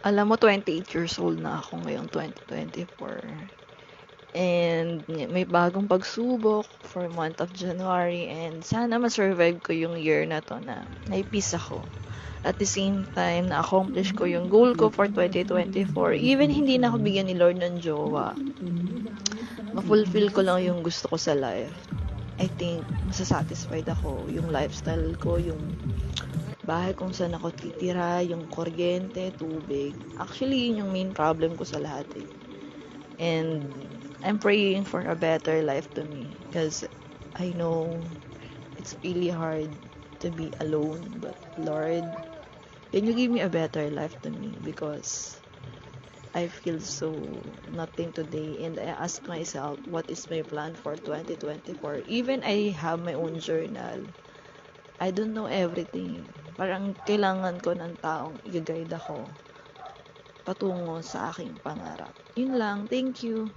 Alam mo, 28 years old na ako ngayong 2024. And may bagong pagsubok for month of January and sana ma-survive ko yung year na to na may peace ako. At the same time, na-accomplish ko yung goal ko for 2024. Even hindi na ako bigyan ni Lord ng jowa. Ma-fulfill ko lang yung gusto ko sa life. I think, masasatisfied ako. Yung lifestyle ko, yung bahay kung saan ako titira, yung kuryente, tubig. Actually, yun yung main problem ko sa lahat eh. And I'm praying for a better life to me. Because I know it's really hard to be alone. But Lord, can you give me a better life to me? Because I feel so nothing today. And I ask myself, what is my plan for 2024? Even I have my own journal. I don't know everything. Parang kailangan ko ng taong i-guide ako patungo sa aking pangarap. Yun lang. Thank you.